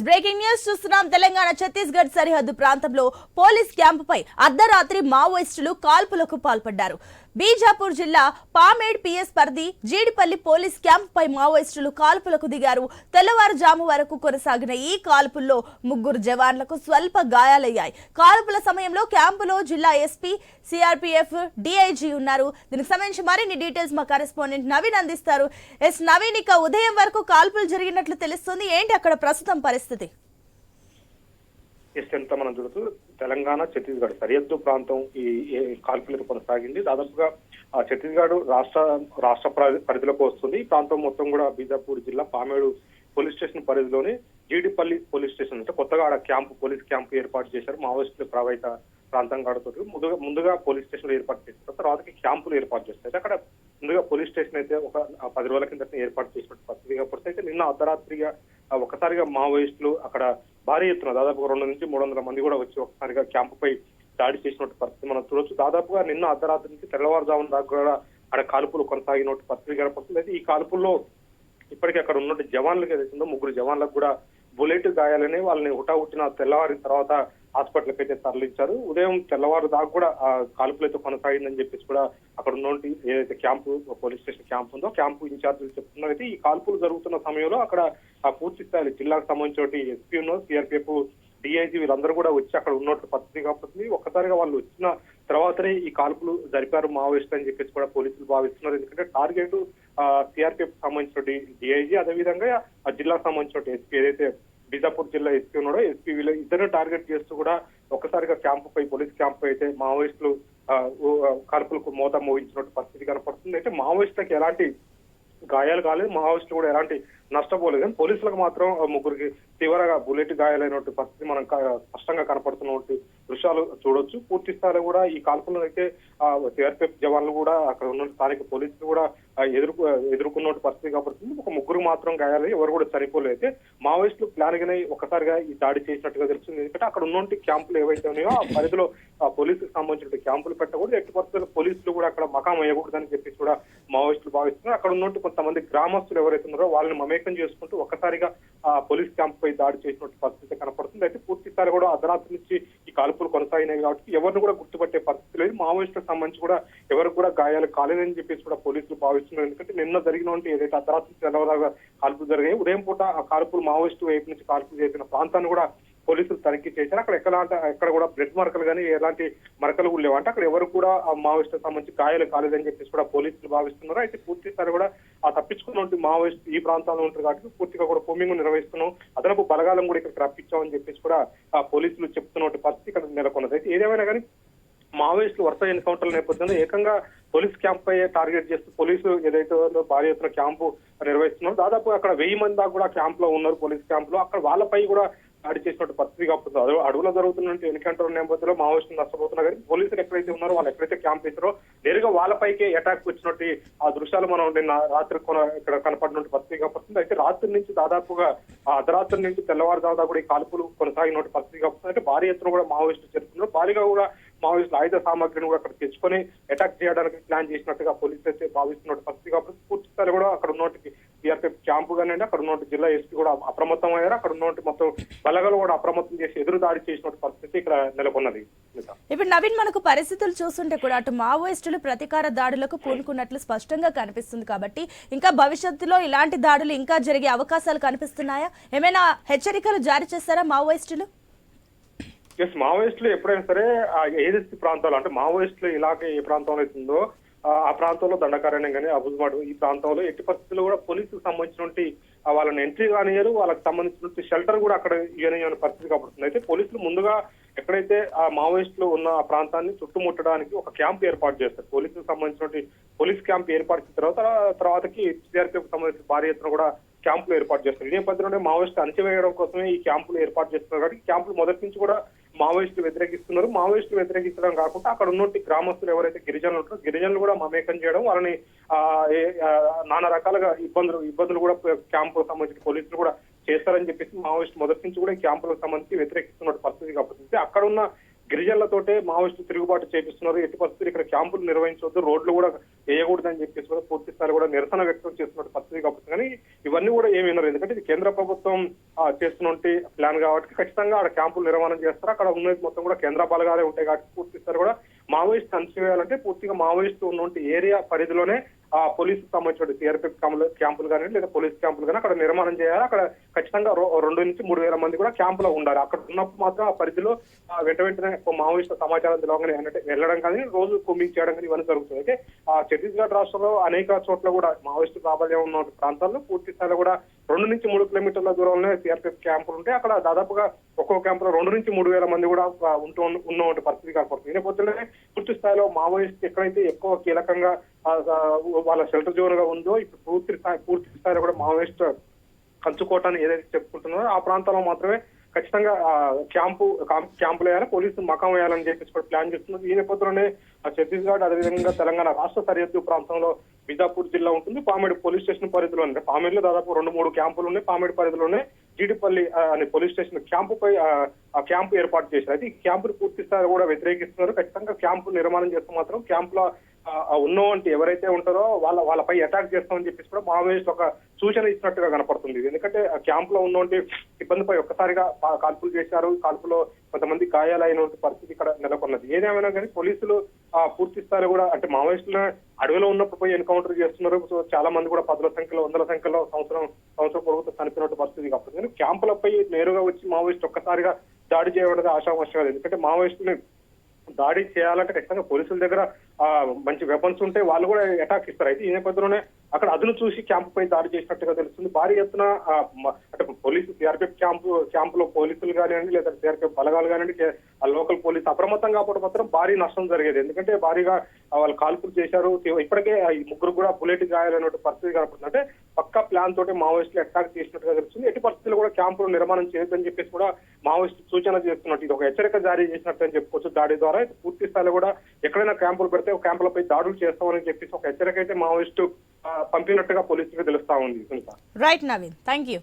Breaking news చూస్తున్నాం. తెలంగాణ ఛత్తీస్గఢ్ సరిహద్దు ప్రాంతంలో పోలీస్ క్యాంపుపై అర్ధరాత్రి మావోయిస్టులు కాల్పులకు పాల్పడ్డారు. బీజాపూర్ జిల్లా పామేడ్ పిఎస్ పరిధి జీడిపల్లి పోలీస్ క్యాంపుపై మావోయిస్టులు కాల్పులకు దిగారు. తెల్లవారుజాము వరకు కొనసాగిన ఈ కాల్పుల్లో 3 జవాన్లకు స్వల్ప గాయాలయ్యాయి. కాల్పుల సమయంలో క్యాంపులో జిల్లా ఎస్పీ, సిఆర్పీఎఫ్, డీఐజీ ఉన్నారు. దీనికి సంబంధించి మరిన్ని డీటెయిల్స్ మా కరెస్పాండెంట్ నవీన్ అందిస్తారు. నవీన్, ఇక ఉదయం వరకు కాల్పులు జరిగినట్లు తెలుస్తుంది. ఏంటి అక్కడ ప్రస్తుతం పరిస్థితి? ఎంత మనం చూడొచ్చు, తెలంగాణ ఛత్తీస్గఢ్ సరిహద్దు ప్రాంతం ఈ కాల్పులకు కొనసాగింది. దాదాపుగా ఛత్తీస్గఢ్ రాష్ట్ర పరిధిలోకి వస్తుంది. ఈ ప్రాంతం మొత్తం కూడా బీజాపూర్ జిల్లా పామేడు పోలీస్ స్టేషన్ పరిధిలోని జీడిపల్లి పోలీస్ స్టేషన్ అంటే కొత్తగా ఆడ పోలీస్ క్యాంపు ఏర్పాటు చేశారు. మావోయిస్టుల ప్రభావిత ప్రాంతం కాడుతూ ముందుగా పోలీస్ స్టేషన్లు ఏర్పాటు చేస్తారు. తర్వాత క్యాంపులు ఏర్పాటు చేస్తారు. అక్కడ ముందుగా పోలీస్ స్టేషన్ అయితే ఒక 10 రోజుల కింద ఏర్పాటు చేసినట్టు పరిస్థితి కాబట్టి అయితే నిన్న అర్ధరాత్రిగా ఒకసారిగా మావోయిస్టులు అక్కడ భారీ ఎత్తున దాదాపుగా 200 నుంచి 300 మంది కూడా వచ్చి ఒకసారిగా క్యాంపుపై దాడి చేసినట్టు పరిస్థితి మనం చూడొచ్చు. దాదాపుగా నిన్న అర్ధరాత్రి నుంచి తెల్లవారుజామున దాకా కూడా అక్కడ కాల్పులు కొనసాగినట్టు పరిస్థితి కనపడుతుంది. అయితే ఈ కాల్పుల్లో ఇప్పటికీ అక్కడ ఉన్నట్టు జవాన్లకు ఏదైతుందో 3 జవాన్లకు కూడా బుల్లెట్ గాయాలని వాళ్ళని హుటాహుట్టిన తెల్లవారిన తర్వాత హాస్పిటల్కి అయితే తరలించారు. ఉదయం తెల్లవారు దాకా కూడా ఆ కాల్పులైతే కొనసాగిందని చెప్పేసి కూడా అక్కడ ఉన్నటువంటి ఏదైతే క్యాంపు పోలీస్ స్టేషన్ క్యాంప్ ఉందో క్యాంపు ఇన్ఛార్జీలు చెప్తున్నారు. అయితే ఈ కాల్పులు జరుగుతున్న సమయంలో అక్కడ ఆ పూర్తి స్థాయి జిల్లాకు సంబంధించిన ఎస్పీ ఉన్నో సిఆర్పీఎఫ్, డీఐజీ వీళ్ళందరూ కూడా వచ్చి అక్కడ ఉన్నట్టు పరిస్థితి కాబట్టి ఒక్కసారిగా వాళ్ళు వచ్చిన తర్వాతనే ఈ కాల్పులు జరిపారు మావోయిస్టులు అని చెప్పేసి కూడా పోలీసులు భావిస్తున్నారు. ఎందుకంటే టార్గెట్ సిఆర్పీఎఫ్ సంబంధించిన డీఐజీ, అదేవిధంగా ఆ జిల్లాకు సంబంధించిన ఎస్పీ ఏదైతే బీజాపూర్ జిల్లా ఎస్పీ ఉన్నాడో ఎస్పీ వీళ్ళు ఇద్దరు టార్గెట్ చేస్తూ కూడా ఒక్కసారిగా క్యాంపుపై పోలీస్ క్యాంపు అయితే మావోయిస్టులు కాల్పులకు మోత మోగించినట్టు పరిస్థితి కనపడుతుంది. అయితే మావోయిస్టులకు ఎలాంటి గాయాలు కాలేదు, మావోయిస్టులు కూడా ఎలాంటి నష్టపోలేదు. కానీ పోలీసులకు మాత్రం 3కి తీవ్రంగా బుల్లెట్ గాయాలైనటువంటి పరిస్థితి మనం స్పష్టంగా కనపడుతున్నటువంటి దృశ్యాలు చూడొచ్చు. పూర్తి స్థాయిలో కూడా ఈ కాల్పులను అయితే సిఆర్పీఎఫ్ జవాన్లు కూడా అక్కడ ఉన్న స్థానిక పోలీసులు కూడా ఎదుర్కొన్న పరిస్థితి కనపడుతుంది. ఒక 3 మాత్రం గాయాలు, ఎవరు కూడా చనిపోలేదు. అయితే మావోయిస్టులు ప్లాన్ గానే ఒక్కసారిగా ఈ దాడి చేసినట్టుగా తెలుస్తుంది. ఎందుకంటే అక్కడ ఉన్నటువంటి క్యాంపులు ఏవైతే ఉన్నాయో ఆ పరిధిలో పోలీసులకు సంబంధించిన క్యాంపులు పెట్టకూడదు, ఎట్టి పరిస్థితుల్లో పోలీసులు కూడా అక్కడ మకాం వేయకూడదని చెప్పేసి కూడా మావోయిస్టులు భావిస్తున్నారు. అక్కడ ఉన్నట్టు కొంతమంది గ్రామస్తులు ఎవరైతే ఉన్నారో వాళ్ళని మమేకం చేసుకుంటూ ఒక్కసారిగా పోలీస్ క్యాంప్ పై దాడి చేసినట్టు పరిస్థితి కనపడుతుంది. అయితే పూర్తి స్థాయి కూడా అర్ధరాత్రి నుంచి ఈ కాల్పులు కొనసాగినాయి కాబట్టి ఎవరిని కూడా గుర్తుపట్టే పరిస్థితి లేదు. మావోయిస్టులకు సంబంధించి కూడా ఎవరికి కూడా గాయాలు కాలేదని చెప్పేసి కూడా పోలీసులు భావిస్తున్నారు. ఎందుకంటే నిన్న జరిగినటువంటి ఏదైతే అర్ధరాత్రి తెల్లవారుగా కాల్పులు జరిగాయి, ఉదయం పూట ఆ కాల్పులు మావోయిస్టు వైపు నుంచి కాల్పులు చేసిన ప్రాంతాన్ని కూడా పోలీసులు తనిఖీ చేశారు. అక్కడ ఎక్కడ కూడా బ్లడ్ మార్కలు కానీ ఎలాంటి మరకలు కూడా లేవంటే అక్కడ ఎవరు కూడా ఆ మావోయిస్టులకు సంబంధించి గాయాలు కాలేదని చెప్పేసి కూడా పోలీసులు భావిస్తున్నారు. అయితే పూర్తి స్థాయి కూడా ఆ తప్పించుకున్నటువంటి మావోయిస్టు ఈ ప్రాంతాల్లో ఉంటారు కాబట్టి పూర్తిగా కూడా కోమింగ్ నిర్వహిస్తున్నాం, అదనపు బలగాలం కూడా ఇక్కడ రప్పించామని చెప్పేసి కూడా ఆ పోలీసులు చెప్తున్నటువంటి పరిస్థితి ఇక్కడ నెలకొన్నది. అయితే ఏదేమైనా కానీ మావోయిస్టులు వరుస ఎన్కౌంటర్ల నేపథ్యంలో ఏకంగా పోలీస్ క్యాంప్ పై టార్గెట్ చేస్తూ పోలీసు ఏదైతే భారీ ఎత్తున క్యాంపు నిర్వహిస్తున్నారు. దాదాపు అక్కడ 1000 మంది దాకా కూడా క్యాంప్ లో ఉన్నారు. పోలీస్ క్యాంప్ లో అక్కడ వాళ్ళపై కూడా దాడి చేసినట్టు పరిస్థితి కాబట్టి అడవులో జరుగుతున్నట్టు ఎన్కౌంటర్ నేపథ్యంలో మావోయిస్టులు నష్టపోతున్నారు. కానీ పోలీసులు ఎక్కడైతే ఉన్నారో వాళ్ళు ఎక్కడైతే క్యాంప్ ఇస్తారో నేరుగా వాళ్ళపైకే అటాక్ వచ్చినట్టు ఆ దృశ్యాలు మనం నిన్న రాత్రి ఇక్కడ కనపడినట్టు పరిస్థితి కాబట్టి అయితే రాత్రి నుంచి దాదాపుగా అర్ధరాత్రి నుంచి తెల్లవారుజామున కూడా ఈ కాల్పులు కొనసాగినట్టు పరిస్థితి కాబట్టి అంటే భారీ ఎత్తున కూడా మావోయిస్టులు చేరుతున్నారు. భారీగా కూడా మావోయిస్టులు ఆయుధ సామాగ్రిని కూడా అక్కడ తెచ్చుకొని అటాక్ చేయడానికి ప్లాన్ చేసినట్టుగా పోలీసులు అయితే భావిస్తున్నట్టు పరిస్థితి కాబట్టి పూర్తి స్థాయి కూడా అక్కడ ఉన్నట్టు సిఆర్పీఎఫ్ క్యాంపు కానీ అక్కడ ఉన్నట్టు జిల్లా ఎస్పీ కూడా అప్రమత్తం అయ్యారు. అక్కడ ఉన్నట్టు మొత్తం బలగాలు కూడా అప్రమత్తం చేసి ఎదురు దాడి చేసినట్టు పరిస్థితి ఇక్కడ నెలకొన్నది. ఇప్పుడు నవీన్, మనకు పరిస్థితులు చూస్తుంటే కూడా అటు మావోయిస్టులు ప్రతీకార దాడులకు పూనుకున్నట్లు స్పష్టంగా కనిపిస్తుంది కాబట్టి ఇంకా భవిష్యత్తులో ఇలాంటి దాడులు ఇంకా జరిగే అవకాశాలు కనిపిస్తున్నాయా? ఏమైనా హెచ్చరికలు జారీ చేస్తారా మావోయిస్టులు? మావోయిస్టులు ఎప్పుడైనా సరే ఏజెన్సీ ప్రాంతాలు అంటే మావోయిస్టులు ఇలాగే ఏ ప్రాంతంలో అవుతుందో ఆ ప్రాంతంలో దండకారణ్యం కానీ అబుజ్మాడు ఈ ప్రాంతంలో ఎట్టి పరిస్థితుల్లో కూడా పోలీసుకు సంబంధించినటువంటి వాళ్ళని ఎంట్రీ కానియరు, వాళ్ళకి సంబంధించినటువంటి షెల్టర్ కూడా అక్కడ ఇవ్వని పరిస్థితి కనపడుతుంది. అయితే పోలీసులు ముందుగా ఎక్కడైతే ఆ మావోయిస్టులు ఉన్న ఆ ప్రాంతాన్ని చుట్టుముట్టడానికి ఒక క్యాంప్ ఏర్పాటు చేస్తారు. పోలీసులకు సంబంధించినటువంటి పోలీస్ క్యాంప్ ఏర్పాటు చేసిన తర్వాతకి సిఆర్పీఎఫ్ సంబంధించిన భారీ ఎత్తున కూడా క్యాంపులు ఏర్పాటు చేస్తారు. ఈ నేపథ్యంలో మావోయిస్టులు అణచివేయడం కోసమే ఈ క్యాంపులు ఏర్పాటు చేస్తున్నారు. కాబట్టి క్యాంపులు మొదటి నుంచి కూడా మావోయిస్టులు వ్యతిరేకిస్తున్నారు. మావోయిస్టులు వ్యతిరేకించడం కాకుండా అక్కడ ఉన్నట్టు గ్రామస్తులు ఎవరైతే గిరిజనులు ఉంటారో గిరిజనులు కూడా మమేకం చేయడం, వాళ్ళని నానా రకాలుగా ఇబ్బందులు కూడా క్యాంపు సంబంధించిన పోలీసులు కూడా చేస్తారని చెప్పేసి మావోయిస్టు మొదటి నుంచి కూడా ఈ క్యాంపులకు సంబంధించి వ్యతిరేకిస్తున్న పరిస్థితి కాబట్టి అక్కడ ఉన్న గిరిజనులతోటే మావోయిస్టులు తిరుగుబాటు చేపిస్తున్నారు. ఎట్టి పరిస్థితులు ఇక్కడ క్యాంపులు నిర్వహించవద్దు, రోడ్లు కూడా వేయకూడదని చెప్పేసి కూడా పూర్తి స్థాయిలో కూడా నిరసన వ్యక్తం చేస్తున్న పరిస్థితి కాబట్టి, కానీ ఇవన్నీ కూడా ఏమి వినరు. ఎందుకంటే ఇది కేంద్ర ప్రభుత్వం చేస్తున్నటువంటి ప్లాన్ కాబట్టి ఖచ్చితంగా అక్కడ క్యాంపులు నిర్మాణం చేస్తారు. అక్కడ ఉన్నది మొత్తం కూడా కేంద్ర బలగాలే ఉంటాయి కాబట్టి పూర్తి స్థాయిలో కూడా మావోయిస్ట్ అణచివేయాలంటే పూర్తిగా మావోయిస్టు ఉన్నటువంటి ఏరియా పరిధిలోనే పోలీసు సంబంధించిన సిఆర్పిఎఫ్ క్యాంపులు కానీ లేదా పోలీస్ క్యాంపులు కానీ అక్కడ నిర్మాణం చేయాలి. అక్కడ ఖచ్చితంగా 2 నుంచి 3,000 మంది కూడా క్యాంపులో ఉండాలి. అక్కడ ఉన్నప్పుడు మాత్రం ఆ పరిధిలో వెంటనే మావోయిస్టు సమాచారం తెలవగానే అంటే వెళ్ళడం కానీ రోజు కూంబింగ్ చేయడం కానీ ఇవన్నీ జరుగుతుంది. అయితే ఛత్తీస్గఢ్ రాష్ట్రంలో అనేక చోట్ల కూడా మావోయిస్టు ప్రాబల్యం ఉన్న ప్రాంతాల్లో పూర్తి స్థాయిలో కూడా 2 నుంచి 3 కిలోమీటర్ల దూరంలో సిఆర్పిఎఫ్ క్యాంపులు ఉంటాయి. అక్కడ దాదాపుగా ఒక్కో క్యాంపులో 2 నుంచి 3,000 మంది కూడా ఉన్నటువంటి పరిస్థితి కనపడుతుంది. ఈ నేపథ్యంలోనే పూర్తి స్థాయిలో మావోయిస్ట్ ఎక్కడైతే ఎక్కువ కీలకంగా వాళ్ళ షెల్టర్ జోన్ గా ఉందో ఇప్పుడు పూర్తి స్థాయిలో కూడా కంచుకోవటాన్ని ఏదైతే చెప్పుకుంటున్నారో ఆ ప్రాంతాల్లో మాత్రమే ఖచ్చితంగా క్యాంపులు వేయాలి, పోలీసు మకాం వేయాలని చెప్పేసి కూడా ప్లాన్ చేస్తున్నారు. ఈ నేపథ్యంలోనే ఛత్తీస్గఢ్ అదేవిధంగా తెలంగాణ రాష్ట్ర సరిహద్దు ప్రాంతంలో బీజాపూర్ జిల్లా ఉంటుంది. పామేడు పోలీస్ స్టేషన్ పరిధిలో అంటే పామేడులో దాదాపు 2-3 క్యాంపులు ఉన్నాయి. పామేడు పరిధిలోనే జీడిపల్లి అనే పోలీస్ స్టేషన్ క్యాంపుపై ఆ క్యాంపు ఏర్పాటు చేశారు. అయితే ఈ క్యాంపును పూర్తి స్థాయిలో కూడా వ్యతిరేకిస్తున్నారు. ఖచ్చితంగా క్యాంపు నిర్మాణం చేస్తే మాత్రం క్యాంపులో ఉన్నవంటి ఎవరైతే ఉంటారో వాళ్ళపై అటాక్ చేస్తామని చెప్పేసి కూడా మావోయిస్ట్ ఒక సూచన ఇచ్చినట్టుగా కనపడుతుంది. ఎందుకంటే ఆ క్యాంప్ లో ఉన్నటువంటి సిబ్బందిపై ఒక్కసారిగా కాల్పులు చేశారు. కాల్పులో కొంతమంది గాయాలైన పరిస్థితి ఇక్కడ నెలకొన్నది. ఏదేమైనా కానీ పోలీసులు పూర్తి స్థాయిలో కూడా అంటే మావోయిస్టులు అడవిలో ఉన్నప్పుడు పోయి ఎన్కౌంటర్ చేస్తున్నారు. సో చాలా మంది కూడా 10ల సంఖ్యలో 100ల సంఖ్యలో సంవత్సరం పొడుగుతూ చనిపోయినట్టు పరిస్థితి కాబట్టి క్యాంపులపై నేరుగా వచ్చి మావోయిస్ట్ ఒక్కసారిగా దాడి చేయడం ఆశావశం కాదు. ఎందుకంటే మావోయిస్టుని దాడి చేయాలంటే ఖచ్చితంగా పోలీసుల దగ్గర మంచి వెపన్స్ ఉంటే వాళ్ళు కూడా అటాక్ ఇస్తారు. అయితే ఈ నేపథ్యంలోనే అక్కడ అదును చూసి క్యాంపుపై దాడి చేసినట్టుగా తెలుస్తుంది. భారీ ఎత్తున అంటే పోలీసు సిఆర్పిఎఫ్ క్యాంపులో పోలీసులు కానివ్వండి లేదా సిఆర్పిఎఫ్ బలగాలు కానివ్వండి లోకల్ పోలీసు అప్రమత్తం కాకపోవడం మాత్రం భారీ నష్టం జరిగేది. ఎందుకంటే భారీగా వాళ్ళు కాల్పులు చేశారు. ఇప్పటికే ఈ ముగ్గురు కూడా బుల్లెట్ గాయాలనే పరిస్థితి కనపడుతుంది. అంటే పక్కా ప్లాన్ తోటి మావోయిస్టులు అటాక్ చేసినట్టుగా తెలుస్తుంది. ఎట్టి పరిస్థితుల్లో కూడా క్యాంపులు నిర్మాణం చేయొద్దని చెప్పేసి కూడా మావోయిస్టు సూచన చేస్తున్నట్టు ఇది ఒక హెచ్చరిక జారీ చేసినట్టు అని చెప్పుకోవచ్చు. దాడి ద్వారా పూర్తి స్థాయిలో కూడా ఎక్కడైనా క్యాంపులు పెడితే క్యాంపులపై దాడులు చేస్తామని చెప్పేసి ఒక హెచ్చరిక అయితే మావోయిస్టు పంపినట్టుగా పోలీసులకు తెలుస్తా ఉంది. Right Naveen, thank you.